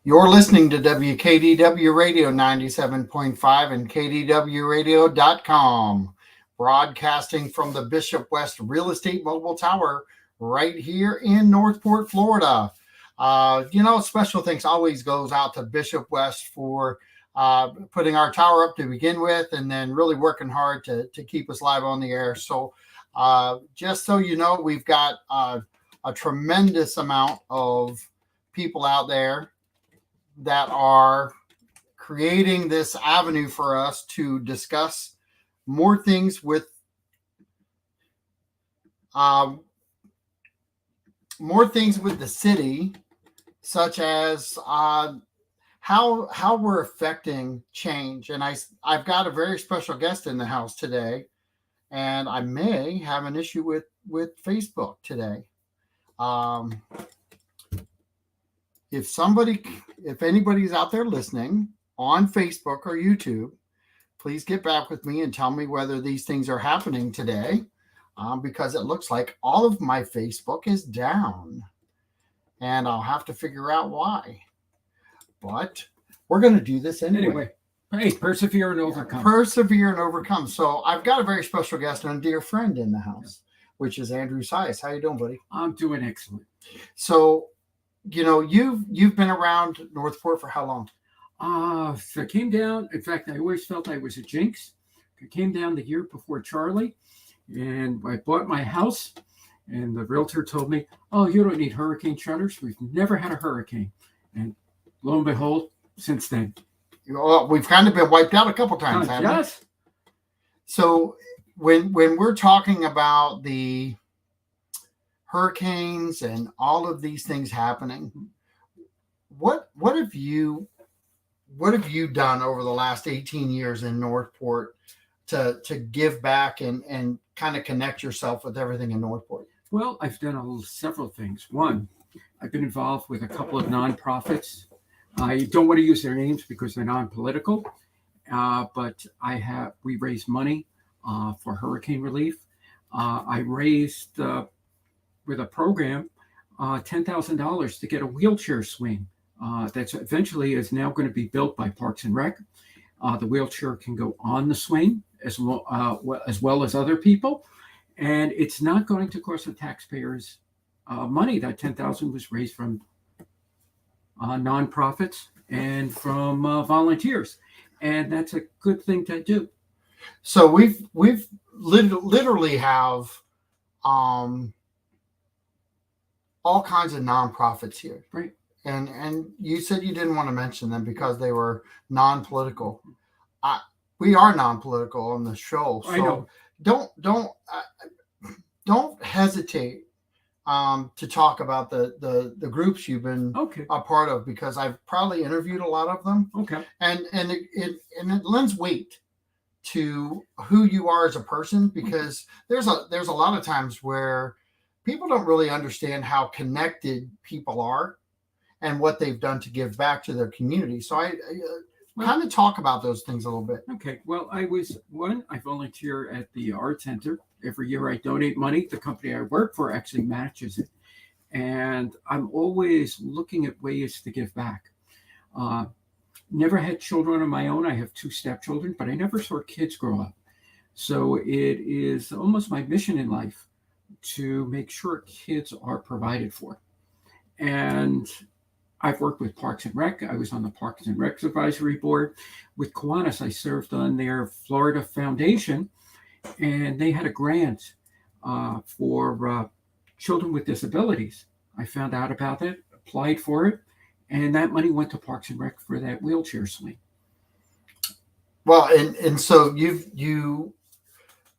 You're listening to WKDW Radio 97.5 and KDWRadio.com, broadcasting from the Bishop West Real Estate Mobile Tower right here in Northport, Florida. Special thanks always goes out to Bishop West for putting our tower up to begin with, and then really working hard to keep us live on the air. So just so you know, we've got a tremendous amount of people out there that are creating this avenue for us to discuss more things with the city, such as how we're affecting change. And I've got a very special guest in the house today, and I may have an issue with Facebook today. If anybody's out there listening on Facebook or YouTube, please get back with me and tell me whether these things are happening today, because it looks like all of my Facebook is down, and I'll have to figure out why. But we're going to do this anyway. Hey, persevere and overcome. Persevere and overcome. So I've got a very special guest and a dear friend in the house, which is Andrew Sias. How you doing, buddy? I'm doing excellent. So, you've been around Northport for how long? So I came down. In fact, I always felt I was a jinx. I came down the year before Charlie, and I bought my house, and the realtor told me, "Oh, you don't need hurricane shutters. We've never had a hurricane." And lo and behold, since then, we've kind of been wiped out a couple times, haven't we? Yes. So when we're talking about the hurricanes and all of these things happening, what have you done over the last 18 years in Northport to give back and kind of connect yourself with everything in Northport? Well, I've done several things. One, I've been involved with a couple of nonprofits. I don't want to use their names because they're non-political, but we raised money for hurricane relief. I raised with a program $10,000 to get a wheelchair swing that's eventually is now going to be built by Parks and Rec. The wheelchair can go on the swing as well as other people, and it's not going to cost the taxpayers money. That $10,000 was raised from nonprofits and from volunteers, and that's a good thing to do. So we've literally have all kinds of nonprofits here, right? And you said you didn't want to mention them because they were non-political. We are non-political on the show, so I know. Don't hesitate to talk about the groups you've been a part of, because I've probably interviewed a lot of them. Okay. And it lends weight to who you are as a person, because there's a lot of times where people don't really understand how connected people are and what they've done to give back to their community. So I kind of talk about those things a little bit. Okay. Well, I volunteer at the art center. Every year I donate money. The company I work for actually matches it. And I'm always looking at ways to give back. Never had children of my own. I have 2 stepchildren, but I never saw kids grow up. So it is almost my mission in life to make sure kids are provided for. And I've worked with Parks and Rec. I was on the Parks and Rec Advisory Board. With Kiwanis, I served on their Florida Foundation, and they had a grant for children with disabilities. I found out about it, applied for it, and that money went to Parks and Rec for that wheelchair swing. Well, and so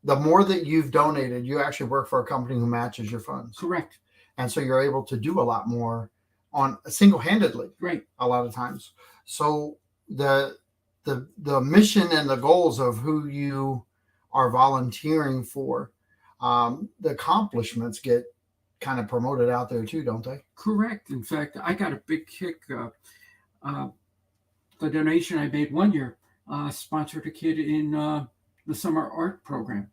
the more that you've donated, you actually work for a company who matches your funds. Correct. And so you're able to do a lot more on single-handedly, right? A lot of times. So the mission and the goals of who you are volunteering for, the accomplishments get kind of promoted out there too, don't they? Correct. In fact, I got a big kick. The donation I made one year sponsored a kid in the summer art program,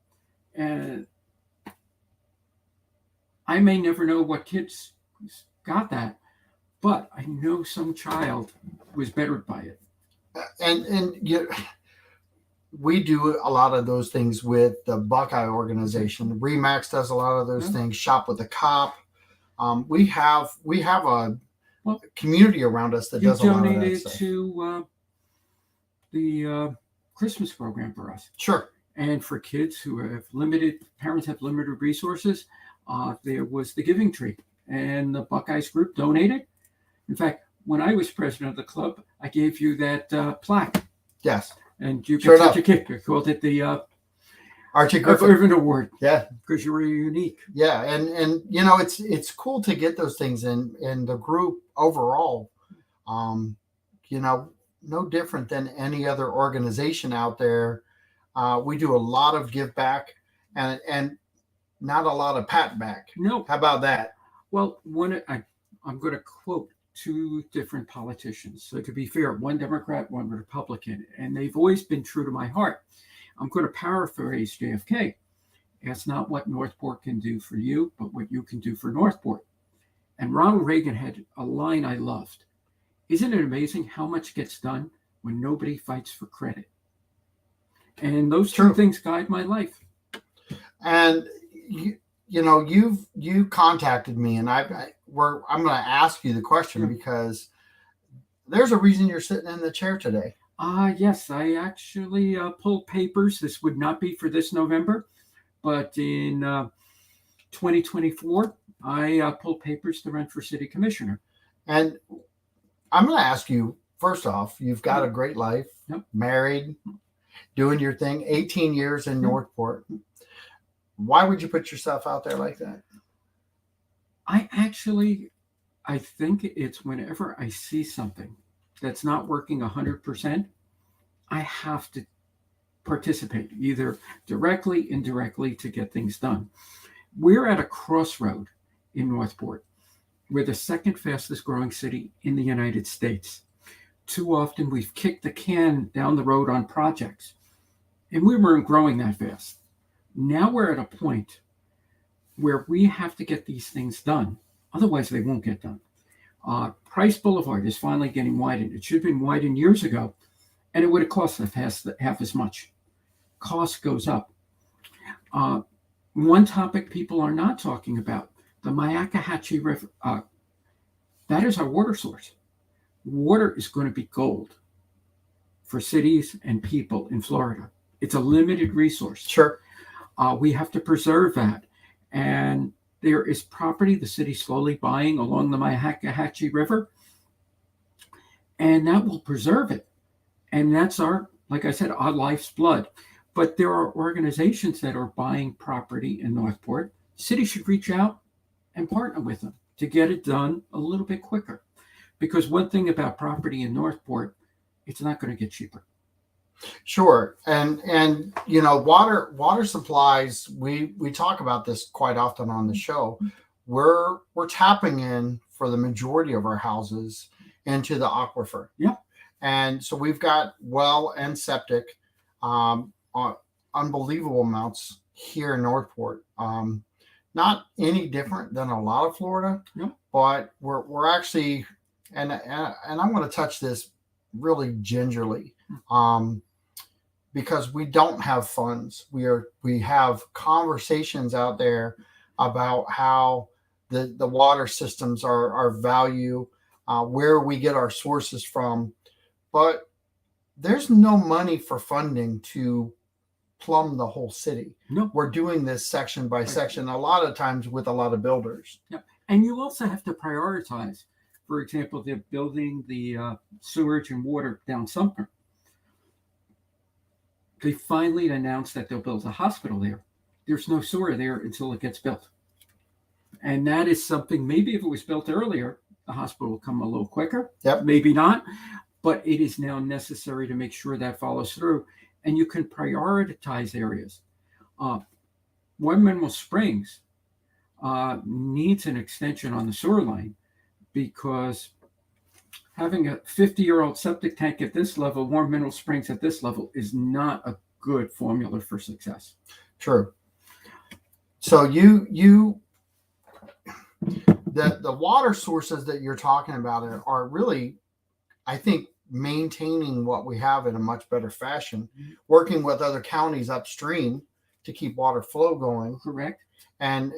and I may never know what kids got that, but I know some child was bettered by it. And we do a lot of those things with the Buckeye organization. Remax does a lot of those things. Shop with the Cop. We have a community around us that does a lot of that donated stuff. to the Christmas program for us. Sure. And for kids who have parents have limited resources, there was the Giving Tree, and the Buckeyes group donated. In fact, when I was president of the club, I gave you that plaque. Yes. And you got such a kick. I called it the Archie Griffin Award. Yeah. Because you were unique. Yeah. And it's cool to get those things in the group overall. No different than any other organization out there. We do a lot of give back and not a lot of pat back. No. How about that? Well, I'm going to quote two different politicians. So to be fair, one Democrat, one Republican, and they've always been true to my heart. I'm going to paraphrase JFK. Ask not what Northport can do for you, but what you can do for Northport. And Ronald Reagan had a line I loved. Isn't it amazing how much gets done when nobody fights for credit? And those two things guide my life. And you contacted me, and I'm going to ask you the question because there's a reason you're sitting in the chair today. Yes, I actually pulled papers. This would not be for this November, but in 2024, I pulled papers to run for city commissioner. And I'm going to ask you, first off, you've got a great life, married, doing your thing, 18 years in Northport. Why would you put yourself out there like that? I think it's whenever I see something that's not working 100%, I have to participate, either directly, indirectly, to get things done. We're at a crossroad in Northport. We're the second fastest growing city in the United States. Too often we've kicked the can down the road on projects, and we weren't growing that fast. Now we're at a point where we have to get these things done. Otherwise, they won't get done. Price Boulevard is finally getting widened. It should have been widened years ago, and it would have cost us half as much. Cost goes up. One topic people are not talking about, the Myakkahatchee River. That is our water source. Water is going to be gold for cities and people in Florida. It's a limited resource. Sure. We have to preserve that. And there is property the city's slowly buying along the Myakkahatchee River, and that will preserve it. And that's like I said, our life's blood. But there are organizations that are buying property in Northport. City should reach out and partner with them to get it done a little bit quicker. Because one thing about property in Northport, it's not going to get cheaper. Sure. And water supplies, we talk about this quite often on the show. We're tapping in for the majority of our houses into the aquifer. Yeah. And so we've got well and septic, unbelievable amounts here in Northport. Not any different than a lot of Florida, but we're actually, and I want to touch this really gingerly, because we don't have funds. We have conversations out there about how the water systems are our value, where we get our sources from, but there's no money for funding to plumb the whole city. No. We're doing this section by section, a lot of times with a lot of builders. Yeah. And you also have to prioritize. For example, they're building the sewage and water down Sumter. They finally announced that they'll build a hospital there. There's no sewer there until it gets built. And that is something, maybe if it was built earlier, the hospital will come a little quicker. Yep. Maybe not. But it is now necessary to make sure that follows through. And you can prioritize areas. One Mineral Springs needs an extension on the sewer line, because having a 50-year-old septic tank at this level, Warm Mineral Springs at this level, is not a good formula for success. True. So the water sources that you're talking about are really, I think, maintaining what we have in a much better fashion, working with other counties upstream to keep water flow going. Correct. And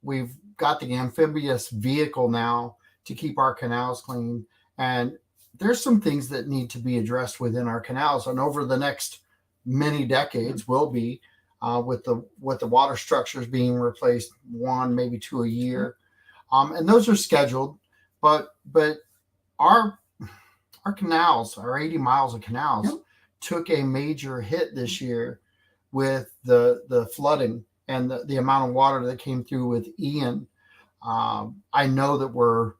we've got the amphibious vehicle now to keep our canals clean. And there's some things that need to be addressed within our canals, and over the next many decades will be with the water structures being replaced, one maybe two a year, and those are scheduled. But our canals, our 80 miles of canals, took a major hit this year with the flooding and the amount of water that came through with Ian. I know that we're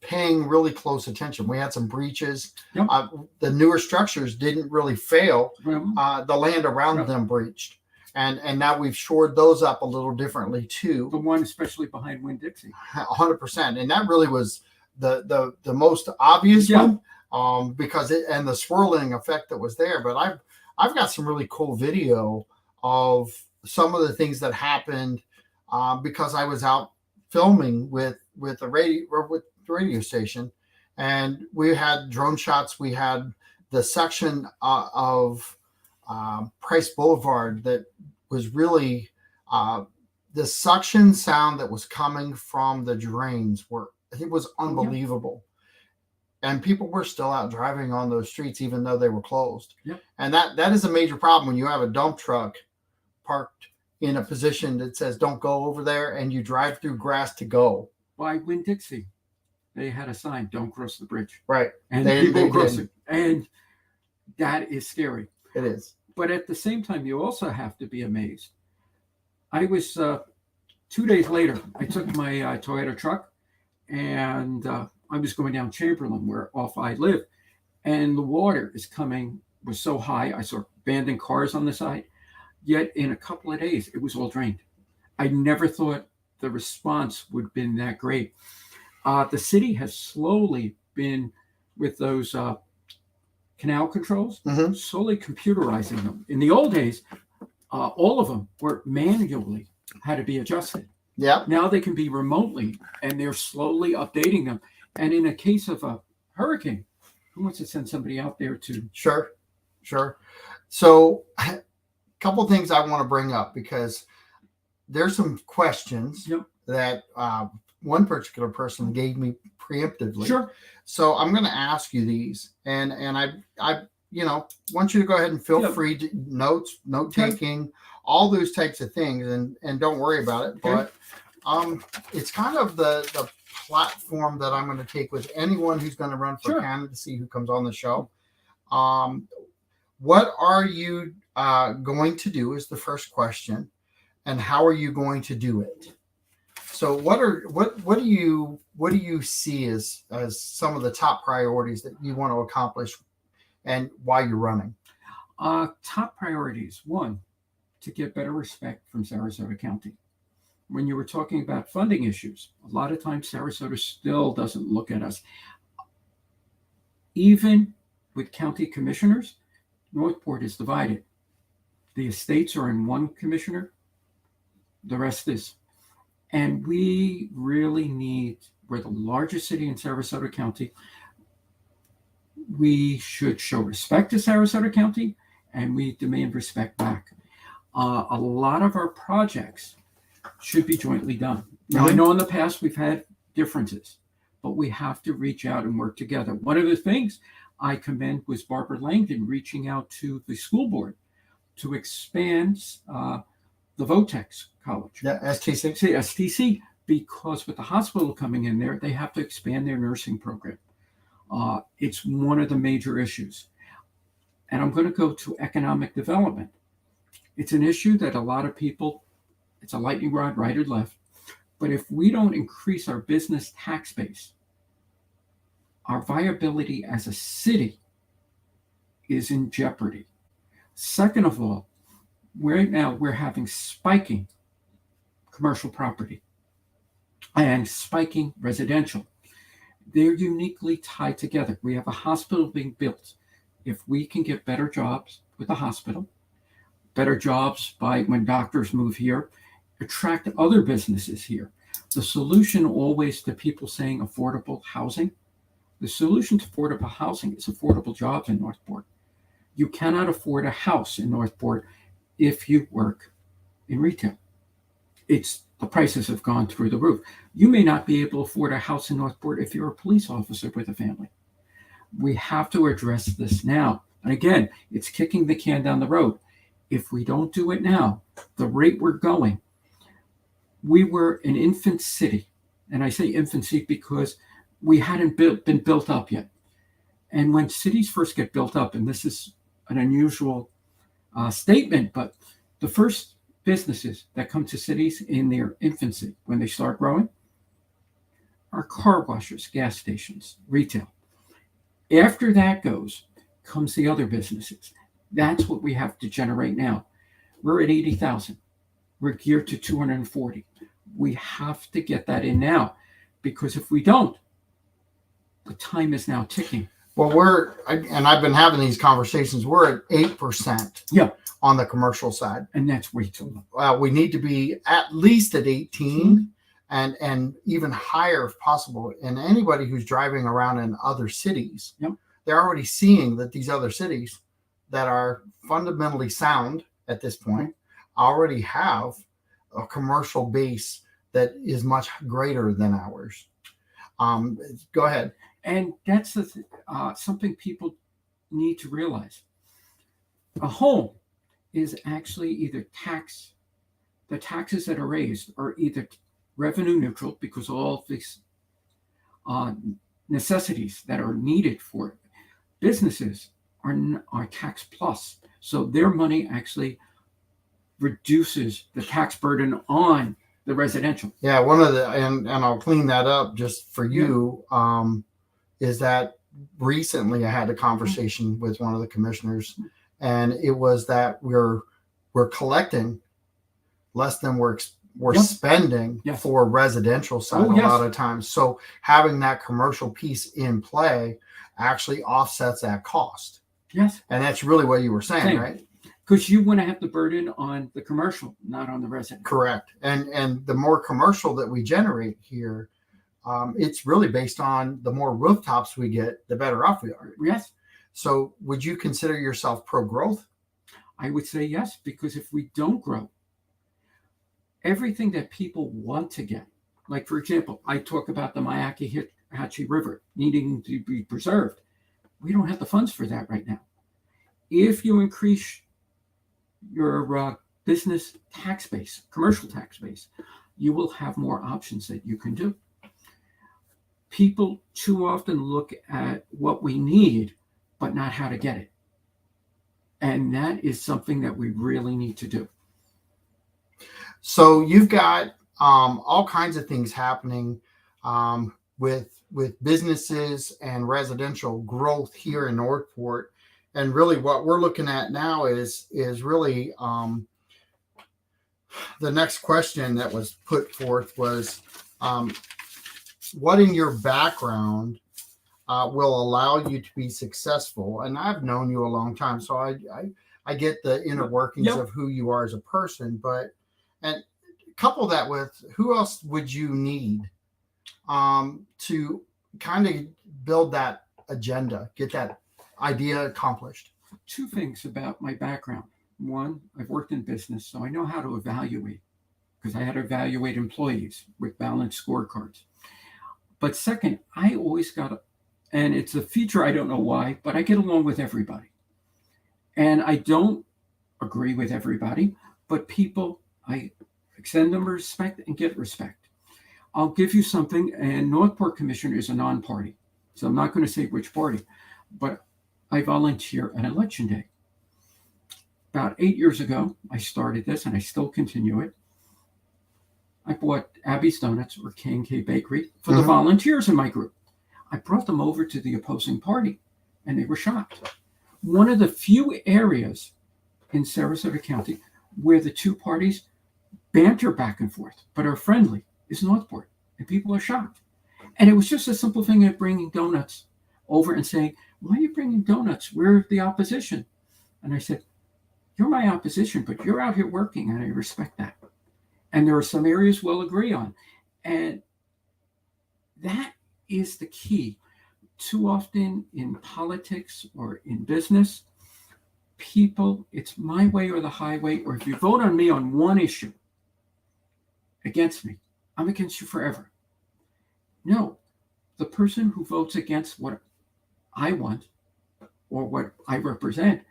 paying really close attention. We had some breaches. The newer structures didn't really fail. The land around them breached. And now we've shored those up a little differently too. The one especially behind Winn-Dixie. 100%. And that really was the most obvious one, because and the swirling effect that was there. But I've got some really cool video of some of the things that happened because I was out filming with the radio station, and we had drone shots. We had the section of Price Boulevard that was really the suction sound that was coming from the drains it was unbelievable. And people were still out driving on those streets even though they were closed. And that is a major problem when you have a dump truck parked in a position that says don't go over there, and you drive through grass to go. By Winn-Dixie, they had a sign, don't cross the bridge. Right. And people cross it. And that is scary. It is. But at the same time, you also have to be amazed. I was 2 days later, I took my Toyota truck, and I was going down Chamberlain, where off I live, and the water was so high. I saw abandoned cars on the side. Yet in a couple of days, it was all drained. I never thought the response would have been that great. The city has slowly been, with those canal controls, slowly computerizing them. In the old days, all of them were manually had to be adjusted. Now they can be remotely, and they're slowly updating them. And in a case of a hurricane, who wants to send somebody out there to? Sure. So a couple of things I want to bring up, because there's some questions that one particular person gave me preemptively. So I'm going to ask you these, and I want you to go ahead and feel free to note taking, all those types of things, and don't worry about it. But it's kind of the platform that I'm going to take with anyone who's going to run for candidacy who comes on the show. What are you going to do is the first question, and how are you going to do it? So what do you see as some of the top priorities that you want to accomplish, and why you're running? Top priorities: one, to get better respect from Sarasota County. When you were talking about funding issues, a lot of times Sarasota still doesn't look at us. Even with county commissioners, Northport is divided. The estates are in one commissioner, the rest is. And we really we're the largest city in Sarasota County. We should show respect to Sarasota County, and we demand respect back. A lot of our projects should be jointly done. Now, I know in the past we've had differences, but we have to reach out and work together. One of the things I commend was Barbara Langdon reaching out to the school board to expand the Votex College. STC, because with the hospital coming in there, they have to expand their nursing program. It's one of the major issues. And I'm going to go to economic development. It's an issue that a lot of people, it's a lightning rod right or left. But if we don't increase our business tax base, our viability as a city is in jeopardy. Second of all, right now we're having spiking commercial property and spiking residential. They're uniquely tied together. We have a hospital being built. If we can get better jobs with the hospital, better jobs by when doctors move here, attract other businesses here. The solution always to people saying affordable housing, the solution to affordable housing is affordable jobs in Northport. You cannot afford a house in Northport if you work in retail. The prices have gone through the roof. You may not be able to afford a house in Northport if you're a police officer with a family. We have to address this now. And again, it's kicking the can down the road. If we don't do it now, the rate we're going, we were an infant city. And I say infancy because we hadn't been built up yet. And when cities first get built up, and this is an unusual statement, but the first businesses that come to cities in their infancy, when they start growing, are car washers, gas stations, retail. After that comes the other businesses. That's what we have to generate now. We're at 80,000. We're geared to 240. We have to get that in now, because if we don't, the time is now ticking. Well, I've been having these conversations. We're at 8%. Yeah. On the commercial side, and that's way too low. We need to be at least at 18, and even higher if possible. And anybody who's driving around in other cities, they're already seeing that these other cities that are fundamentally sound at this point already have a commercial base that is much greater than ours. Go ahead. And that's something people need to realize. A home is actually either the taxes that are raised are either revenue neutral, because all these necessities that are needed for businesses are tax plus. So their money actually reduces the tax burden on the residential. Yeah, one of the, and I'll clean that up just for you, is that recently I had a conversation with one of the commissioners, and it was that we're collecting less than we're spending for residential side a lot of times. So having that commercial piece in play actually offsets that cost. Yes. And that's really what you were saying, right? Because you want to have the burden on the commercial, not on the resident. Correct. And the more commercial that we generate here, it's really based on the more rooftops we get, the better off we are. Yes. So would you consider yourself pro-growth? I would say yes, because if we don't grow, everything that people want to get, like, for example, I talk about the Myakkahatchee River needing to be preserved. We don't have the funds for that right now. If you increase your business tax base, commercial tax base, you will have more options that you can do. People too often look at what we need, but not how to get it. And that is something that we really need to do. So you've got all kinds of things happening with businesses and residential growth here in Northport. And really what we're looking at now is really the next question that was put forth was, what in your background will allow you to be successful? And I've known you a long time, so I get the inner workings of who you are as a person, and couple that with who else would you need to kind of build that agenda, get that idea accomplished? Two things about my background. One, I've worked in business, so I know how to evaluate, because I had to evaluate employees with balanced scorecards. But second, I always and it's a feature, I don't know why, but I get along with everybody. And I don't agree with everybody, but people, I extend them respect and get respect. I'll give you something, and Northport Commissioner is a non-party, so I'm not going to say which party, but I volunteer on election day. About 8 years ago, I started this, and I still continue it. I bought Abby's Donuts, or K&K Bakery, for the volunteers in my group. I brought them over to the opposing party, and they were shocked. One of the few areas in Sarasota County where the two parties banter back and forth but are friendly is Northport, and people are shocked. And it was just a simple thing of bringing donuts over and saying, why are you bringing donuts? We're the opposition. And I said, you're my opposition, but you're out here working, and I respect that. And there are some areas we'll agree on. And that is the key. Too often in politics or in business, people, it's my way or the highway, or if you vote on me on one issue against me, I'm against you forever. No, the person who votes against what I want or what I represent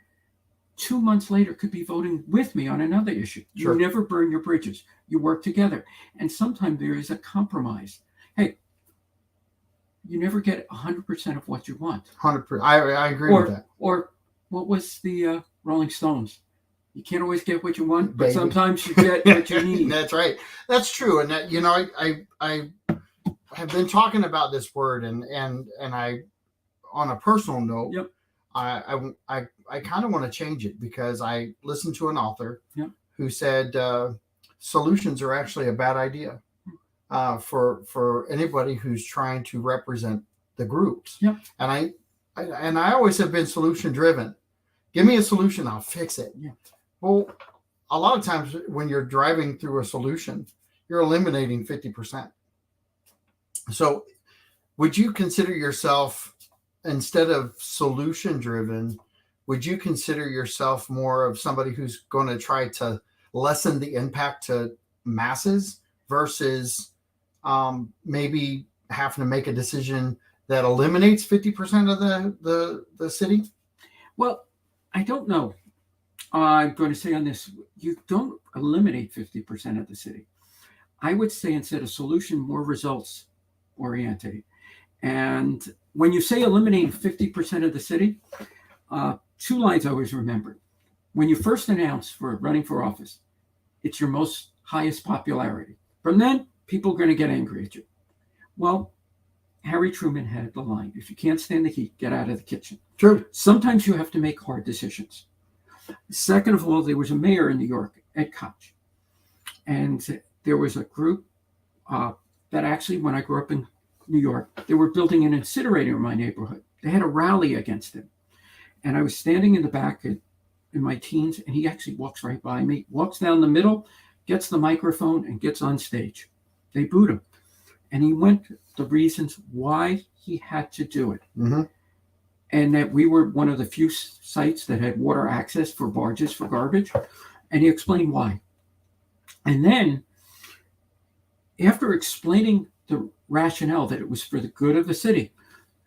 2 months later could be voting with me on another issue. Sure. You never burn your bridges. You work together. And sometimes there is a compromise. Hey, you never get 100% of what you want. 100%. I agree with that. Or what was the Rolling Stones? You can't always get what you want, but Baby. sometimes you get what you need. That's right. That's true. And that, I have been talking about this word, and I, on a personal note, Yep. I kind of want to change it, because I listened to an author Yep. who said solutions are actually a bad idea for anybody who's trying to represent the groups. Yep. And I always have been solution driven. Give me a solution, I'll fix it. Yeah. Well, a lot of times when you're driving through a solution, you're eliminating 50%. So would you consider yourself, instead of solution driven, would you consider yourself more of somebody who's going to try to lessen the impact to masses versus maybe having to make a decision that eliminates 50% of the city? Well, I don't know. I'm going to say on this, you don't eliminate 50% of the city. I would say instead of solution, more results oriented. And when you say eliminating 50% of the city, two lines I always remember. When you first announce for running for office, it's your most highest popularity. From then, people are going to get angry at you. Well, Harry Truman had the line, if you can't stand the heat, get out of the kitchen. True. Sometimes you have to make hard decisions. Second of all, there was a mayor in New York, Ed Koch. And there was a group that actually, when I grew up in New York, they were building an incinerator in my neighborhood. They had a rally against him. And I was standing in the back in my teens, and he actually walks right by me, walks down the middle, gets the microphone, and gets on stage. They booed him. And he went the reasons why he had to do it. Mm-hmm. And that we were one of the few sites that had water access for barges for garbage. And he explained why. And then, after explaining the rationale that it was for the good of the city,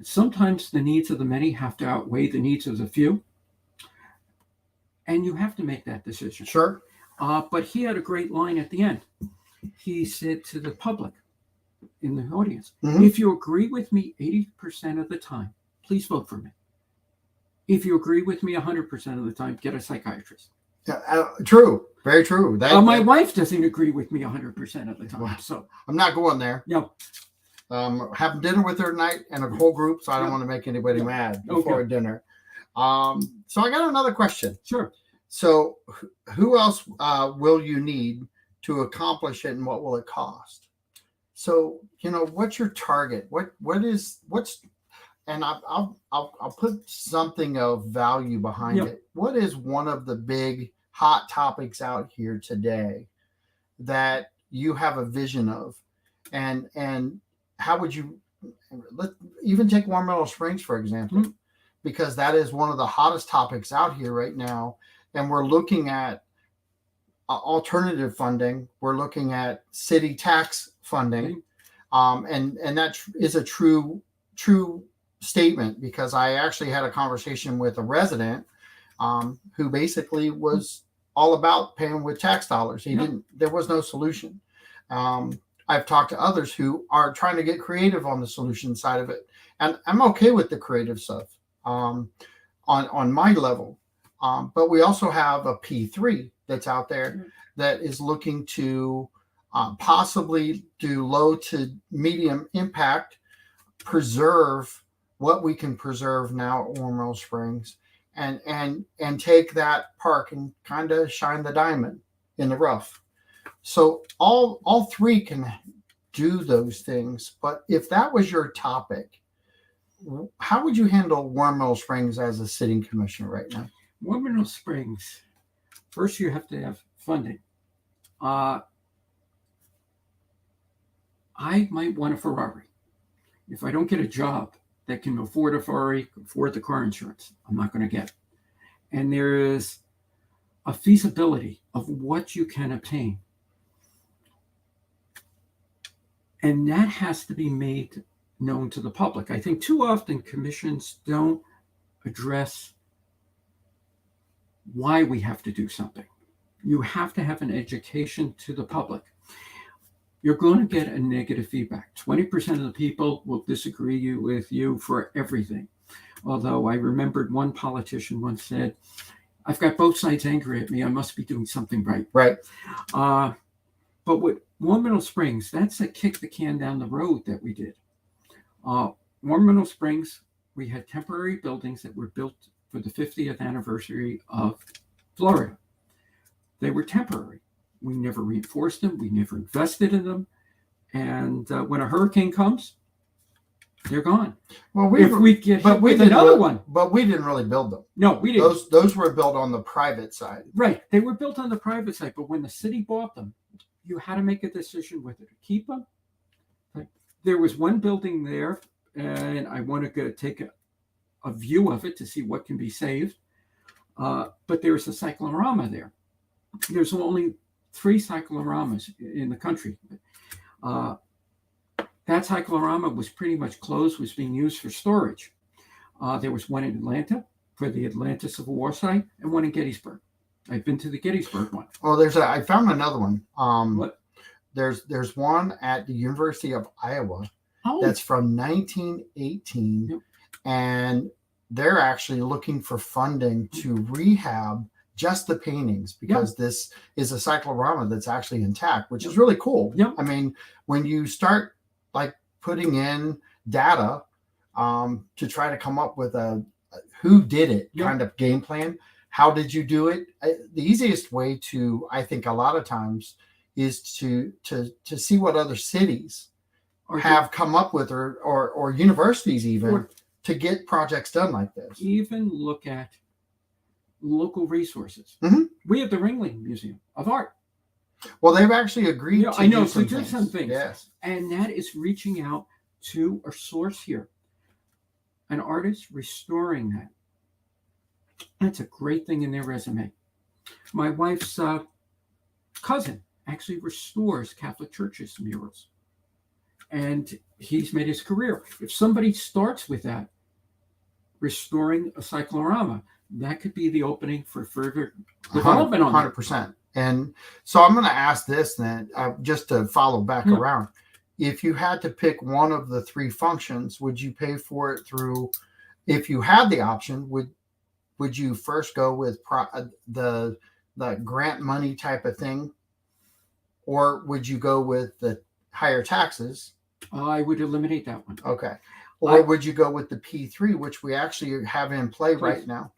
sometimes the needs of the many have to outweigh the needs of the few. And you have to make that decision. Sure. But he had a great line at the end. He said to the public in the audience, Mm-hmm. if you agree with me 80% of the time, please vote for me. If you agree with me 100% of the time, get a psychiatrist. True. Very true. My wife doesn't agree with me 100% of the time. So I'm not going there. No. Having dinner with her tonight and a whole group, so I don't want to make anybody mad before dinner. So I got another question. Sure. So who else will you need to accomplish it, and what will it cost? So, what's your target? And I'll put something of value behind it. What is one of the big hot topics out here today that you have a vision of, and how would you even take Warm Meadow Springs, for example, Mm-hmm. because that is one of the hottest topics out here right now. And we're looking at alternative funding. We're looking at city tax funding. And that is a true statement, because I actually had a conversation with a resident who basically was all about paying with tax dollars. There was no solution. I've talked to others who are trying to get creative on the solution side of it. And I'm okay with the creative stuff on my level. But we also have a P3 that's out there that is looking to possibly do low to medium impact, preserve what we can preserve now at Warm Meadow Springs, and take that park and kind of shine the diamond in the rough. So all three can do those things. But if that was your topic, how would you handle Warm Meadow Springs as a sitting commissioner right now? Warm Meadow Springs, first you have to have funding. I might want a Ferrari. If I don't get a job that can afford a Ferrari, afford the car insurance, I'm not going to get it. And there is a feasibility of what you can obtain. And that has to be made known to the public. I think too often commissions don't address why we have to do something. You have to have an education to the public. You're going to get a negative feedback. 20% of the people will disagree with you for everything. Although I remembered one politician once said, I've got both sides angry at me. I must be doing something right. Right. But with Warm Middle Springs, that's a kick the can down the road that we did. Warm Middle Springs, we had temporary buildings that were built for the 50th anniversary of Florida. They were temporary. We never reinforced them. We never invested in them. And when a hurricane comes, they're gone. Well, if we get hit with another one. But we didn't really build them. No, we didn't. Those were built on the private side. Right. They were built on the private side. But when the city bought them, you had to make a decision whether to keep them. There was one building there, and I want to take a view of it to see what can be saved. But there's a cyclorama there. There's only 3 cycloramas in the country. That cyclorama was pretty much closed, was being used for storage. There was one in Atlanta for the Atlanta Civil War site and one in Gettysburg. I've been to the Gettysburg one. Oh, I found another one. What? There's one at the University of Iowa that's from 1918, yep. And they're actually looking for funding to rehab just the paintings because this is a cyclorama that's actually intact, which is really cool. Yep. I mean, when you start like putting in data to try to come up with a who did it kind of game plan, how did you do it? The easiest way to, I think, a lot of times is to see what other cities have come up with or universities even to get projects done like this. Even look at local resources. Mm-hmm. We have the Ringling Museum of Art. Well, they've actually agreed to do some things. Yes. And that is reaching out to a source here. An artist restoring that. That's a great thing in their resume. My wife's cousin actually restores Catholic churches' murals. And he's made his career. If somebody starts with that, restoring a cyclorama, that could be the opening for further development on 100%. And so I'm going to ask this then, just to follow back around. If you had to pick one of the 3 functions, would you pay for it through, if you had the option, would you first go with the grant money type of thing? Or would you go with the higher taxes? I would eliminate that one. Okay. Or would you go with the P3, which we actually have in play right now?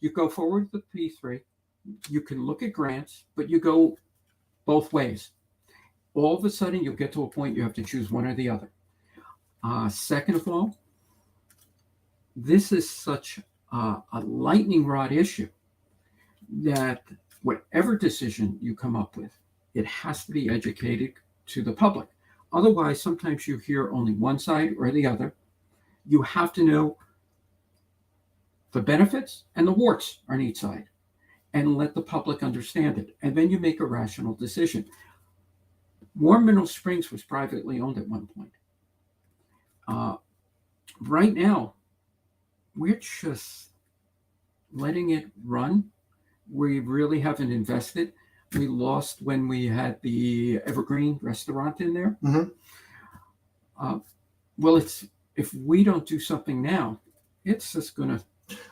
You go forward with P3. You can look at grants, but you go both ways. All of a sudden, you'll get to a point you have to choose one or the other. Second of all, this is such a lightning rod issue that whatever decision you come up with, it has to be educated to the public. Otherwise, sometimes you hear only one side or the other. You have to know the benefits and the warts on each side and let the public understand it. And then you make a rational decision. Warm Middle Springs was privately owned at one point. Right now, we're just letting it run. We really haven't invested. We lost when we had the Evergreen restaurant in there. Mm-hmm. Well, if we don't do something now, it's just going to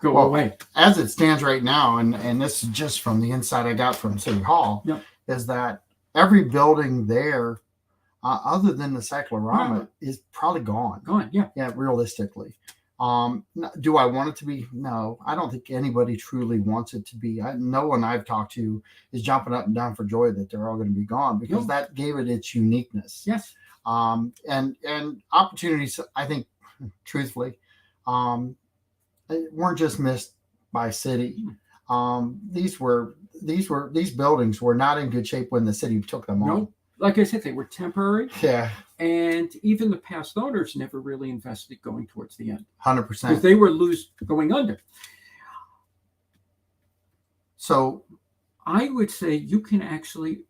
go away. As it stands right now, and this is just from the insight I got from City Hall, is that every building there, other than the cyclorama, is probably gone. Yeah, realistically. Do I want it to be? No, I don't think anybody truly wants it to be. No one I've talked to is jumping up and down for joy that they're all going to be gone because that gave it its uniqueness. Yes. And opportunities, I think, truthfully, weren't just missed by city. These buildings were not in good shape when the city took them on. like I said, they were temporary, Yeah, and even the past owners never really invested going towards the end because 100%. they were going under. So, I would say you can actually.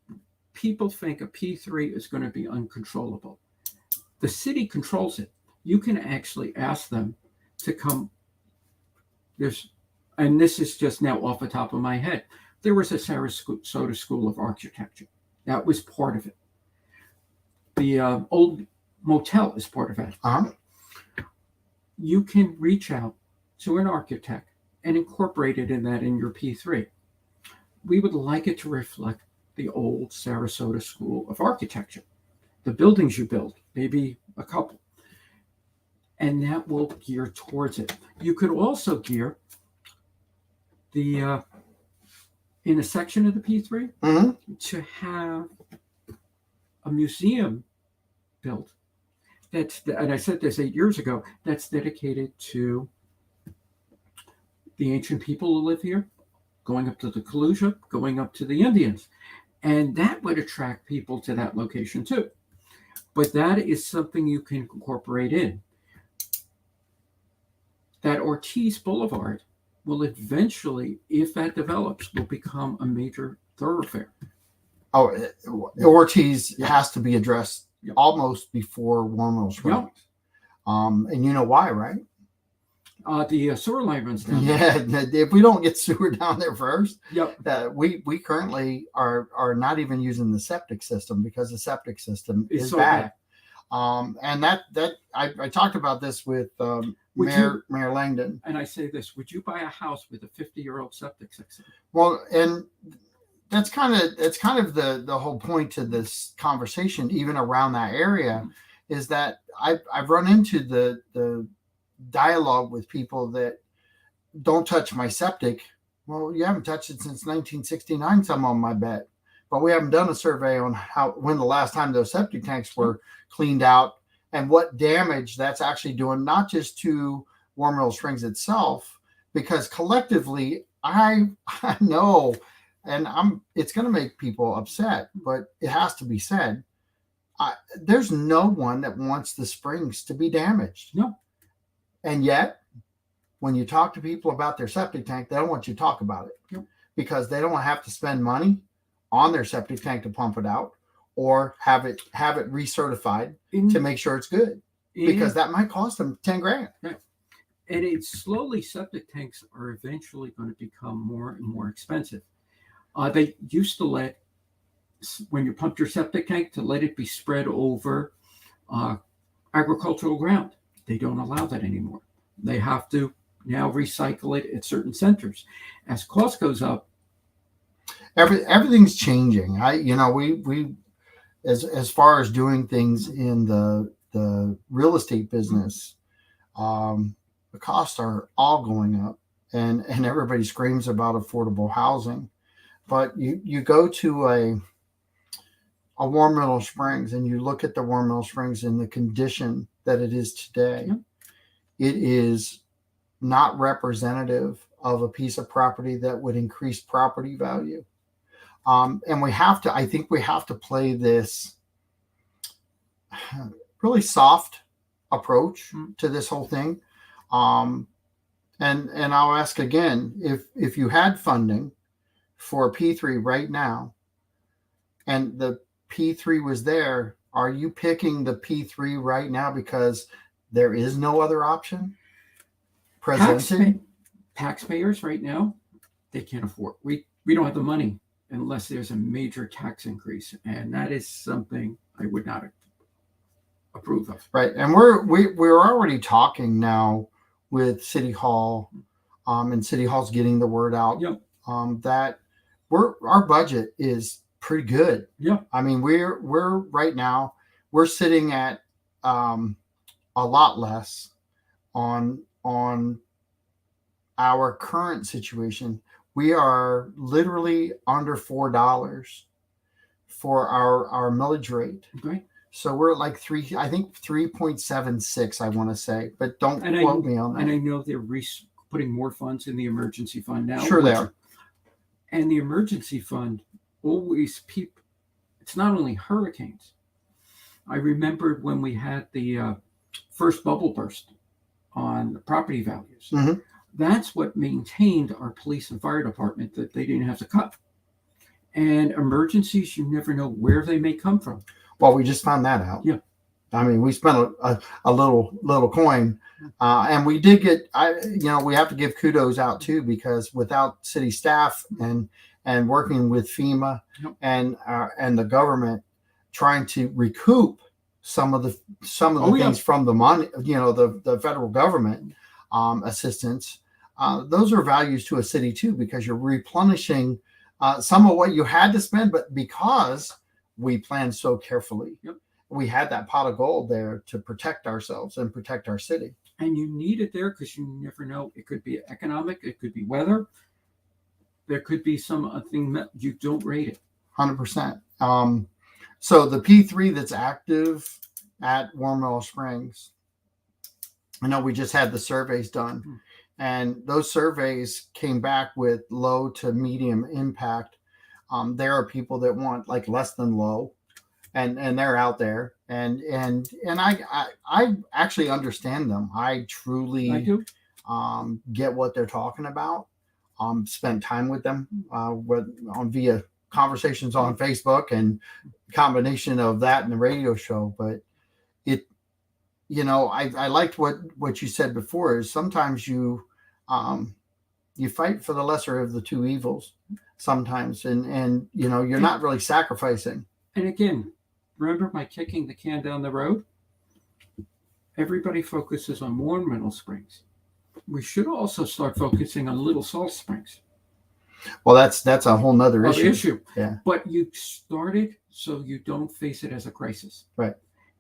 People think a P3 is going to be uncontrollable. The city controls it. You can actually ask them to come. There's, and this is just now off the top of my head. There was a Sarasota School of Architecture. That was part of it. The old motel is part of it. uh-huh. You can reach out to an architect and incorporate it in your P3. We would like it to reflect the old Sarasota School of Architecture. The buildings you build, maybe a couple. And that will gear towards it. You could also gear the in a section of the P3 to have a museum built. And I said this 8 years ago, that's dedicated to the ancient people who live here, going up to the Kalusia, going up to the Indians. And that would attract people to that location too. But that is something you can incorporate in. That Ortiz Boulevard will eventually, if that develops, will become a major thoroughfare. Oh, Ortiz has to be addressed almost before Warmill Springs. And you know why, right? The sewer line runs down. Yeah, if we don't get sewer down there first, yep. We currently are not even using the septic system because the septic system is so bad. And that I talked about this with Mayor Langdon. And I say this: would you buy a house with a 50-year-old septic system? Well, and that's kind of the whole point to this conversation, even around that area, is that I've run into the dialogue with people that don't touch my septic. Well, you haven't touched it since 1969, some of them, I bet. But we haven't done a survey on when the last time those septic tanks were cleaned out and what damage that's actually doing, not just to Warmill Springs itself, because collectively, I know, and it's going to make people upset, but it has to be said. There's no one that wants the springs to be damaged. No. And yet, when you talk to people about their septic tank, they don't want you to talk about it because they don't have to spend money on their septic tank to pump it out or have it recertified to make sure it's good, because that might cost them $10,000. Right. And it's slowly, septic tanks are eventually going to become more and more expensive. They used to when you pumped your septic tank, to let it be spread over agricultural ground. They don't allow that anymore. They have to now recycle it at certain centers. As cost goes up, everything's changing. We as far as doing things in the real estate business, the costs are all going up, and everybody screams about affordable housing. But you go to a Warmill Springs and you look at the Warmill Springs in the condition that it is today, it is not representative of a piece of property that would increase property value. And I think we have to play this really soft approach to this whole thing. And I'll ask again, if you had funding for a P3 right now, and the P3 was there, are you picking the P3 right now because there is no other option presented? Taxpayers right now, they can't afford. We don't have the money unless there's a major tax increase, and that is something I would not approve of. Right, and we're already talking now with City Hall, and City Hall's getting the word out. That our budget is pretty good. I mean, we're right now we're sitting at a lot less on our current situation. We are literally under $4 for our millage rate. Okay. So we're at like 3.76, I want to say, but don't quote me on that. And I know they're putting more funds in the emergency fund now. Sure they are. And the emergency fund always it's not only hurricanes. I remembered when we had the first bubble burst on the property values. Mm-hmm. That's what maintained our police and fire department, that they didn't have to cut. And emergencies, you never know where they may come from. Well, we just found that out. Yeah. I mean, we spent a little coin, and we did get. We have to give kudos out too, because without city staff and working with FEMA Yep. and the government trying to recoup some of the things from the money, the federal government assistance. Those are values to a city too, because you're replenishing some of what you had to spend, but because we planned so carefully. Yep. We had that pot of gold there to protect ourselves and protect our city. And you need it there because you never know. It could be economic. It could be weather. There could be something that you don't rate it. 100%. So the P3 that's active at Warm Meadow Springs, I know we just had the surveys done, and those surveys came back with low to medium impact. There are people that want like less than low. And they're out there, and I actually understand them. I truly do. Get what they're talking about. Spent time with them via conversations on Facebook and combination of that and the radio show. But I liked what you said before. Is sometimes you fight for the lesser of the two evils sometimes, and you're not really sacrificing. And again, remember my kicking the can down the road? Everybody focuses on Warm Meadow Springs. We should also start focusing on Little Salt Springs. Well, that's a whole nother issue. Yeah. But you started so you don't face it as a crisis. Right.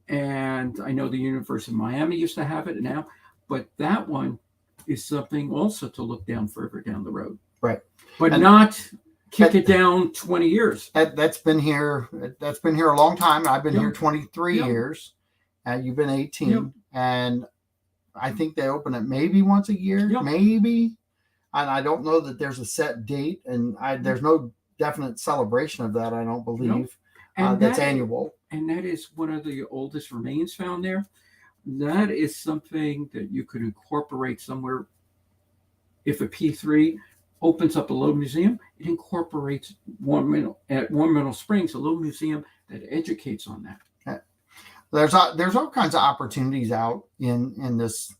And I know the University of Miami used to have it now, but that one is something also to look down further down the road. Right. But not kick it down 20 years. That's been here a long time. I've been here 23 years, and you've been 18, and I think they open it maybe once a year, maybe, and I don't know that there's a set date, and there's no definite celebration of that. I don't believe, and that's annual. And that is one of the oldest remains found there. That is something that you could incorporate somewhere. If a P3 opens up a little museum, it incorporates Warm Meadow Springs, a little museum that educates on that. Okay. There's all kinds of opportunities out in this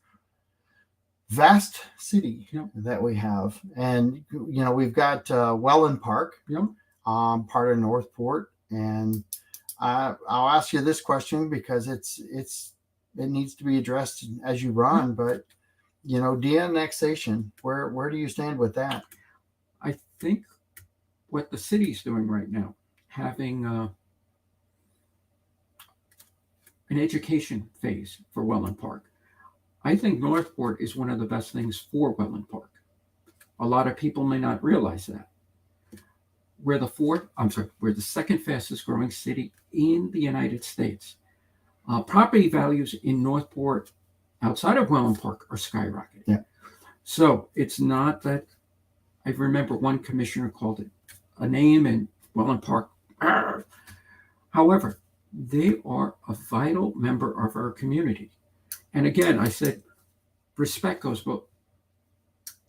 vast city that we have, and we've got Welland Park, part of Northport, and I'll ask you this question because it needs to be addressed as you run, but. De-annexation, where do you stand with that? I think what the city's doing right now, having an education phase for Welland Park. I think Northport is one of the best things for Welland Park. A lot of people may not realize that. We're the second fastest growing city in the United States. Property values in Northport outside of Welland Park are skyrocketing. Yeah. So it's not that. I remember one commissioner called it a name in Welland Park. However, they are a vital member of our community. And again, I said, respect goes both.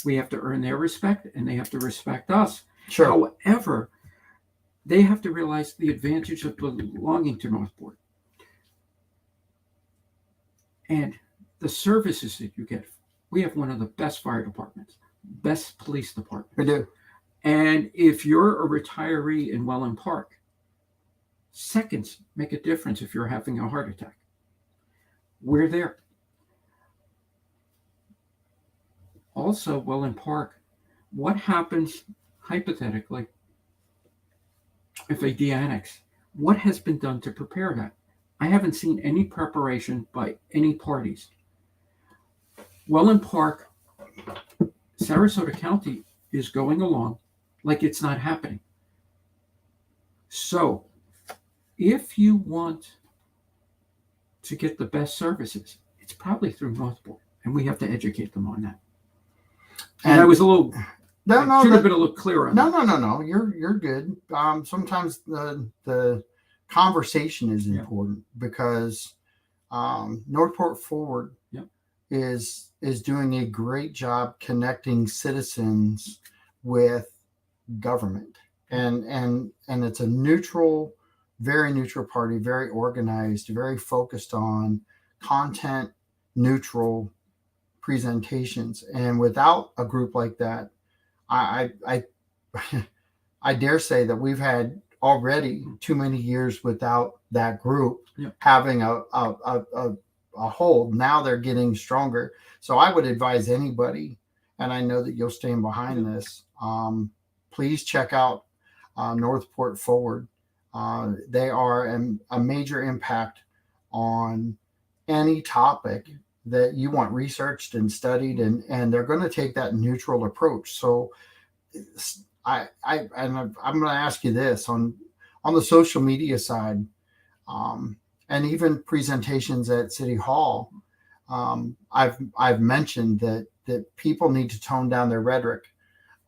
We have to earn their respect and they have to respect us. Sure. However, they have to realize the advantage of belonging to Northport. And the services that you get. We have one of the best fire departments, best police department. We do. And if you're a retiree in Welland Park, seconds make a difference if you're having a heart attack. We're there. Also, Welland Park, what happens hypothetically if they de-annex? What has been done to prepare that? I haven't seen any preparation by any parties. Welland Park, Sarasota County is going along like it's not happening. So if you want to get the best services, it's probably through Northport, and we have to educate them on that. And I was a little, should have been a little clearer on that. No. You're good. Sometimes the conversation is Yeah. important because Northport Forward Yep. is doing a great job connecting citizens with government, and it's a neutral, very neutral party, very organized, very focused on content neutral presentations. And without a group like that, I I dare say that we've had already too many years without that group Yep. having a hold. Now they're getting stronger. So I would advise anybody, and I know that you'll stand behind this. Please check out Northport Forward. They are a major impact on any topic that you want researched and studied, and they're going to take that neutral approach. So I'm going to ask you this on the social media side, and even presentations at City Hall. I've mentioned that people need to tone down their rhetoric,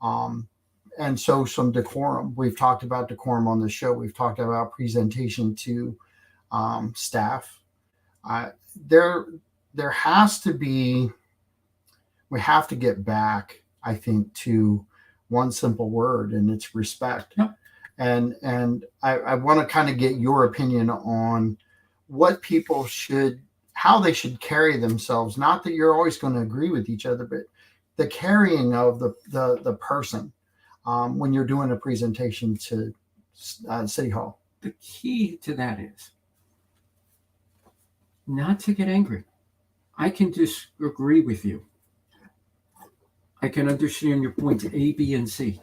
and so some decorum. We've talked about decorum on the show. We've talked about presentation to staff. There has to be. We have to get back, I think, to one simple word, and it's respect. Yep. And I want to kind of get your opinion on what people should, how they should carry themselves. Not that you're always going to agree with each other, but the carrying of the person when you're doing a presentation to City Hall. The key to that is not to get angry. I can disagree with you. I can understand your points A, B, and C,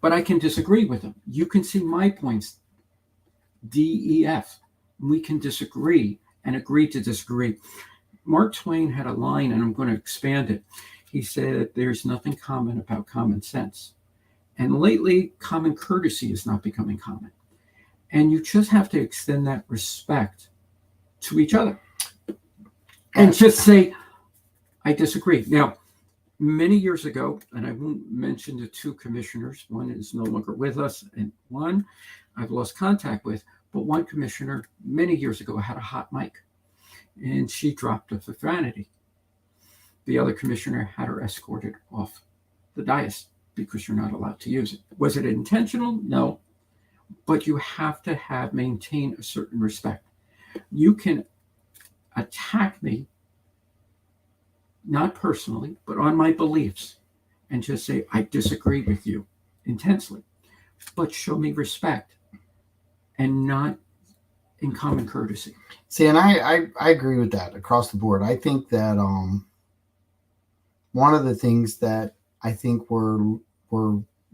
but I can disagree with them. You can see my points D, E, F. We can disagree and agree to disagree. Mark Twain had a line, and I'm going to expand it. He said, "There's nothing common about common sense." And lately, common courtesy is not becoming common. And you just have to extend that respect to each other and just say, I disagree. Now, many years ago, and I won't mention the two commissioners, one is no longer with us, and one I've lost contact with, but one commissioner many years ago had a hot mic, and she dropped a profanity. The other commissioner had her escorted off the dais because you're not allowed to use it. Was it intentional? No. But you have to maintain a certain respect. You can attack me, not personally, but on my beliefs, and just say, I disagree with you intensely, but show me respect and not in common courtesy. See, and I agree with that across the board. I think that one of the things that I think we're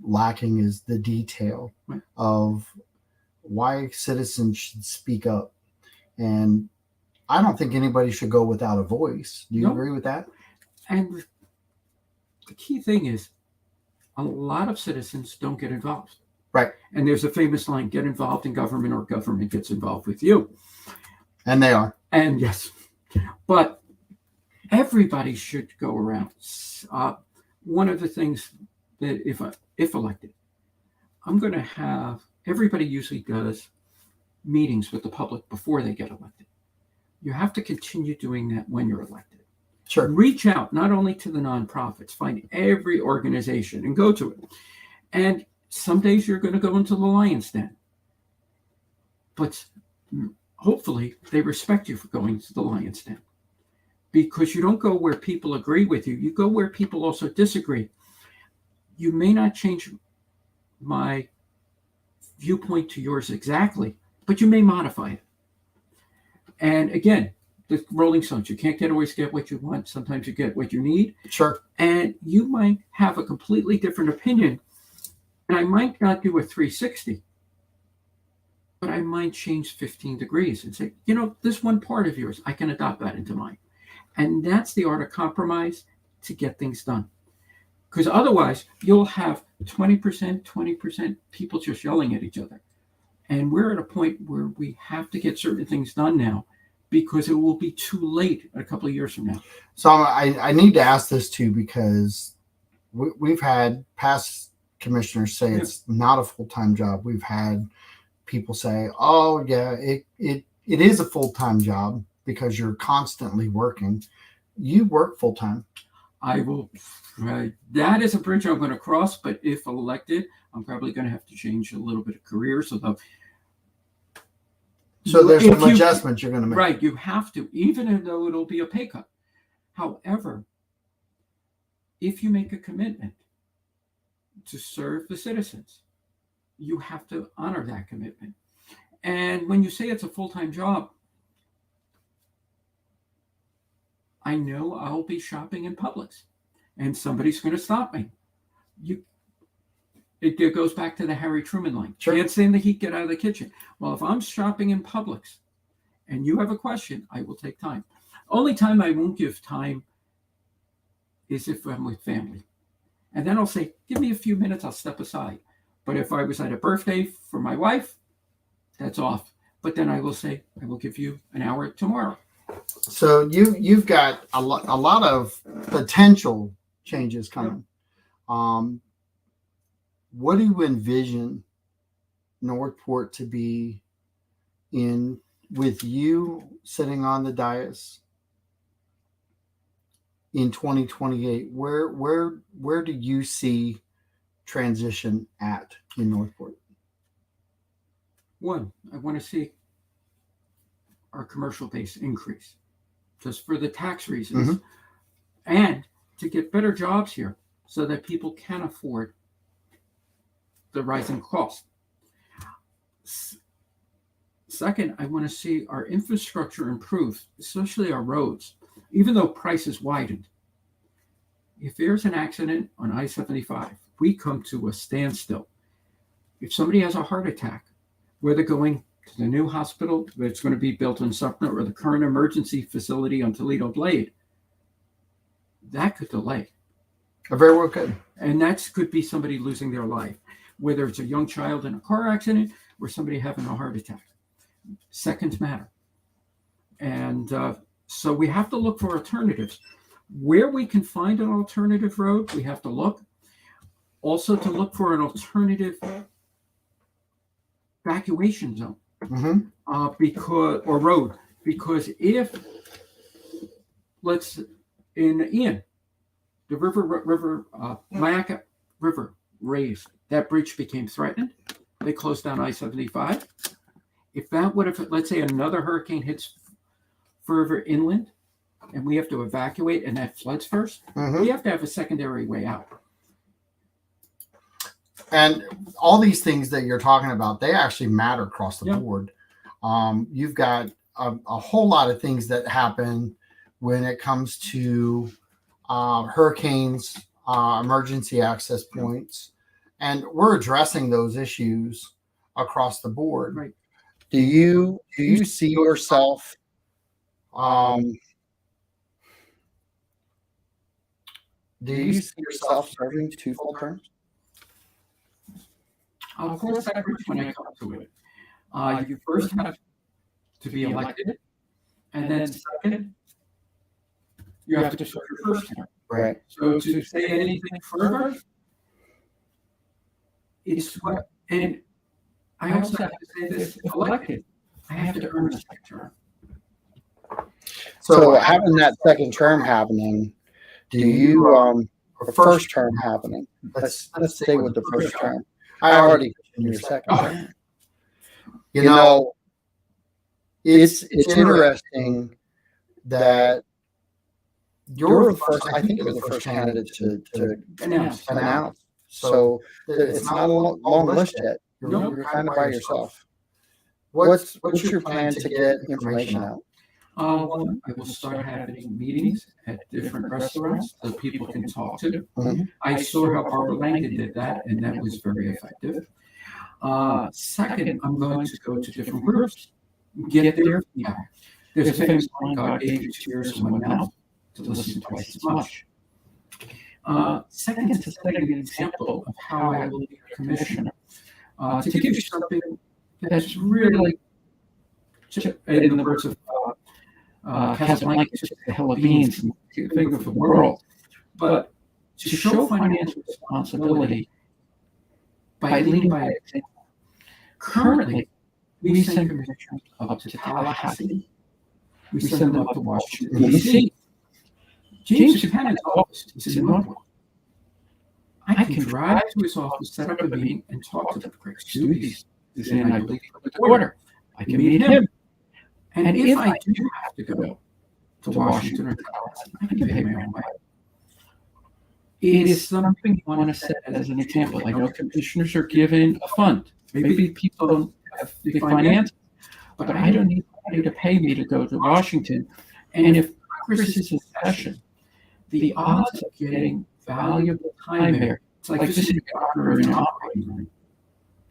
lacking is the detail of why citizens should speak up. And I don't think anybody should go without a voice. Do you agree with that? And the key thing is a lot of citizens don't get involved. Right. And there's a famous line, get involved in government or government gets involved with you. And they are. And yes, but everybody should go around. One of the things that if elected, I'm going to have, everybody usually does meetings with the public before they get elected. You have to continue doing that when you're elected. Sure. Reach out not only to the nonprofits, find every organization and go to it. And some days you're going to go into the lion's den. But hopefully they respect you for going to the lion's den. Because you don't go where people agree with you. You go where people also disagree. You may not change my viewpoint to yours exactly, but you may modify it. And again, the Rolling Stones, you can't always get what you want. Sometimes you get what you need. Sure. And you might have a completely different opinion. And I might not do a 360, but I might change 15 degrees and say, this one part of yours, I can adopt that into mine. And that's the art of compromise to get things done. Because otherwise, you'll have 20% people just yelling at each other. And we're at a point where we have to get certain things done now because it will be too late a couple of years from now. So I need to ask this too, because we've had past commissioners say it's not a full-time job. We've had people say, "Oh, yeah, it is a full-time job because you're constantly working." You work full-time. I will. That is a bridge I'm going to cross. But if elected, I'm probably going to have to change a little bit of career. So there's some adjustments you're going to make. Right, you have to, even though it'll be a pay cut. However, if you make a commitment to serve the citizens, you have to honor that commitment. And when you say it's a full-time job, I know I'll be shopping in Publix, and somebody's going to stop me. It goes back to the Harry Truman line. Sure. Can't stand the heat, get out of the kitchen. Well, if I'm shopping in Publix and you have a question, I will take time. Only time I won't give time is if I'm with family. And then I'll say, give me a few minutes, I'll step aside. But if I was at a birthday for my wife, that's off. But then I will say, I will give you an hour tomorrow. So you've got a lot of potential changes coming. What do you envision Northport to be in with you sitting on the dais in 2028? Where do you see transition at in Northport? One, I want to see our commercial base increase just for the tax reasons, and to get better jobs here so that people can afford the rising cost. Second, I want to see our infrastructure improve, especially our roads, even though prices widened. If there's an accident on I-75, we come to a standstill. If somebody has a heart attack, whether going to the new hospital that's going to be built in Sumter or the current emergency facility on Toledo Blade, that could delay. Very well could. And that could be somebody losing their life, whether it's a young child in a car accident or somebody having a heart attack. Seconds matter. And so we have to look for alternatives. Where we can find an alternative road, we have to look. Also to look for an alternative evacuation zone, because if in Ian, the Mayaca River raised, that bridge became threatened. They closed down I-75. If that would have, let's say another hurricane hits further inland and we have to evacuate and that floods first, we have to have a secondary way out. And all these things that you're talking about, they actually matter across the board. You've got a whole lot of things that happen when it comes to hurricanes, emergency access points, and we're addressing those issues across the board. Right. Do you see yourself serving 2 full terms? I'll cross that bridge when I come to it. You first have to be elected, and then second, you have to serve your first term. Right. So to say anything further, it's what, and I also have to say this: if elected, I have to earn a second term. So having that second term happening, do you or first term happening? Let's stay with the first term. I already in your second term. You know, it's interesting that you're the first. I think you're the first candidate to announce. So it's not a long list yet. You're kind of by yourself. What's your plan to get information out? One, I will start having meetings at different restaurants that people can talk to. I saw how Barbara Langdon did that, and that was very effective. Second, I'm going to go to different groups, get their feedback. There's a famous line, God gave you 2 ears and 1 mouth to listen twice as much. Second, to set an example of how I will be a commissioner. To give you something that's really, in the words of Casablanca, just a hill of beans and think of the world, but to show financial responsibility by leading by example. Currently, We send commissioners up to Tallahassee. We send them up to Washington, D.C. James Buchanan's office is in Norfolk. I can drive to his office, set up a meeting, and talk to Craig Stewart. He's in, I believe, the quarter. I can meet him. And if I do have to go to Washington or Tallahassee, I can pay my own way. It is something you want to set as an example. I know commissioners are given a fund. Maybe people don't have the finance, but I don't need anybody to pay me to go to Washington. And if Congress is in session, the odds of getting valuable time there, it's like this is an operating room.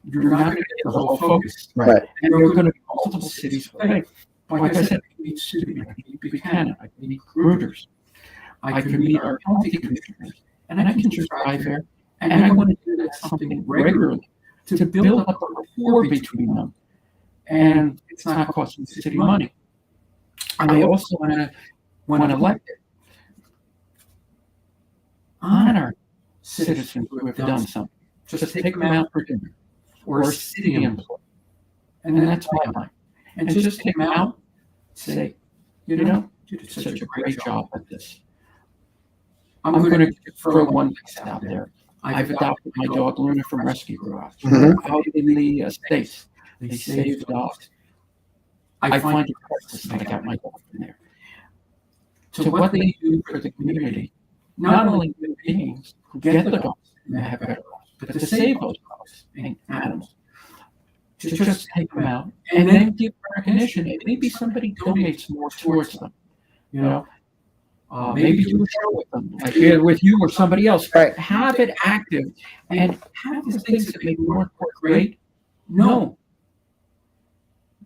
You're not going to get the whole focus. Right. And there are going to be multiple cities. Like I said, I can meet Stewart, I can meet Buchanan, I can meet Gruters, I can meet our county commissioners, and I can just drive there. And I want to do that something regularly to build up a rapport between them. And it's not costing the city money. I also want to elect it. Honor citizens who have done something. Just take them out for dinner or a city employee. And that's my line. And just take them out, say, you did such a great job at this. I'm going to throw one list out there. I've adopted my dog Luna from Rescue Garage. Out in the States, they save dogs. I find it precious that I got my dog in there. So what they do for the community, not only human beings who get the dogs and have better lives, but to save those dogs and animals, to just take them out and then give recognition. And maybe somebody donates more towards them. Maybe do a show with them, like with you or somebody else. Right. Have it active and have the things that make Northport great. No.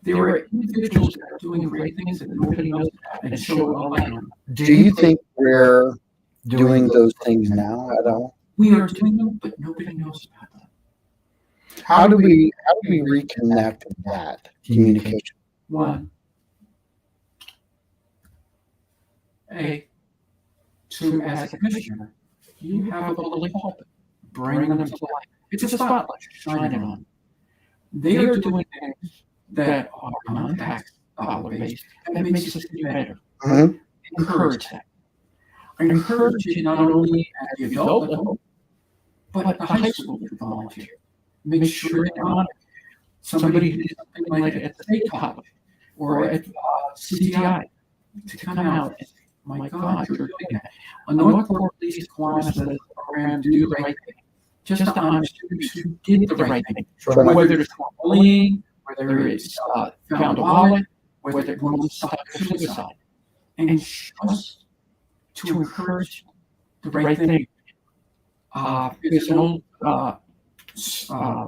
There are individuals that are doing great things that nobody knows about and show it all around. Do you think we're doing those things now at all? We are doing them, but nobody knows about them. How do we reconnect that communication? One. As a commissioner, you have a public pulpit. Bring them to life. It's a spotlight. Shine it on. They are doing things that are non-tax dollar based that makes the city better. Encourage that. Encourage it not only at the adult level, but at the high school to volunteer. Make sure they honor somebody who did something like at the state college or at CTI to come out and say, my God, you're doing that. A Northport Police Kiwanis program, do the right thing. Just to honor students who did the right thing. Whether it's bullying, whether it's found a wallet, whether it's suicide. And just to encourage the right thing. There's an old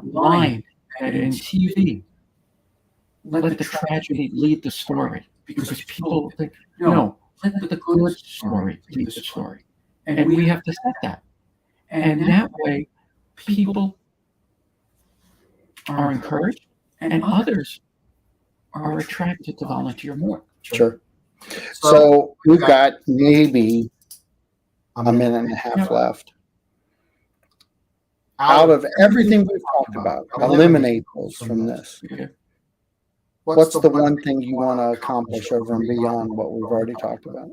line in TV. Let the tragedy lead the story. Because people think, no, let the good story lead the story. And we have to set that. And that way, people are encouraged and others are attracted to volunteer more. Sure. So we've got maybe a minute and a half left. Out of everything we've talked about, eliminate those from this. Okay. What's the one thing you want to accomplish over and beyond what we've already talked about?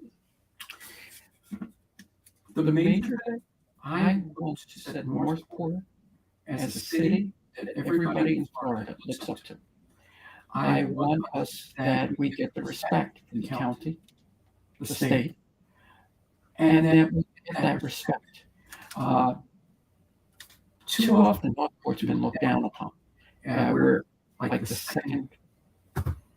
The major thing, I want to set Northport as a city that everybody in Florida looks up to. I want us that we get the respect in the county, the state, and that we get that respect. Too often, Northport's been looked down upon. We're like the second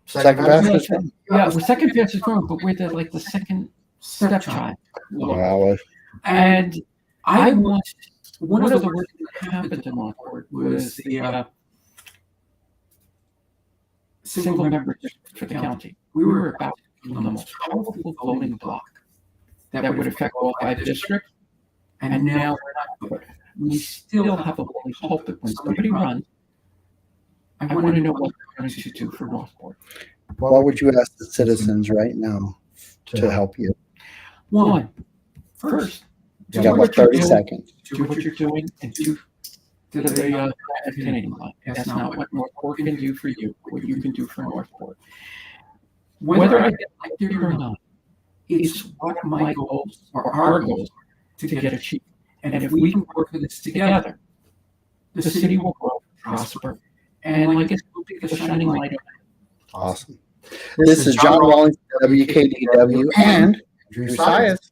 fastest? Yeah, we're second fastest growing, but we're the second stepchild. Wow. And I want one of the work that happened in Northport was the single member district for the county. We were about to become the most powerful voting bloc that would affect all 5 districts, and now we're not. We still have a voting pulpit when somebody runs. I want to know what they're going to do for Northport. What would you ask the citizens right now to help you? One, first, You got about 30 seconds. do what you're doing and do to the attending line. That's not what Northport can do for you, what you can do for Northport. Whether I get elected or not, it's what my goals or our goals are to get achieved. And if we can work on this together, the city will grow, prosper, and like it's will be the shining light. Awesome. This is John Wellington, WKDW, and Drew Sias,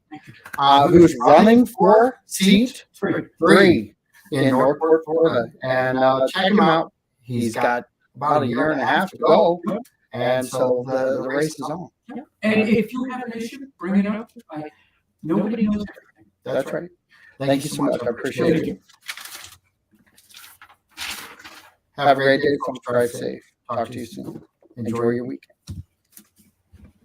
who's running for seat 3 in Northport, Florida. And check him out. He's got about a year and a half to go. And so the race is on. Yeah. And if you have an issue, bring it up. Nobody knows everything. That's right. Thank you so much. I appreciate it. Have a great day. Drive safe. Talk to you soon. Enjoy your weekend.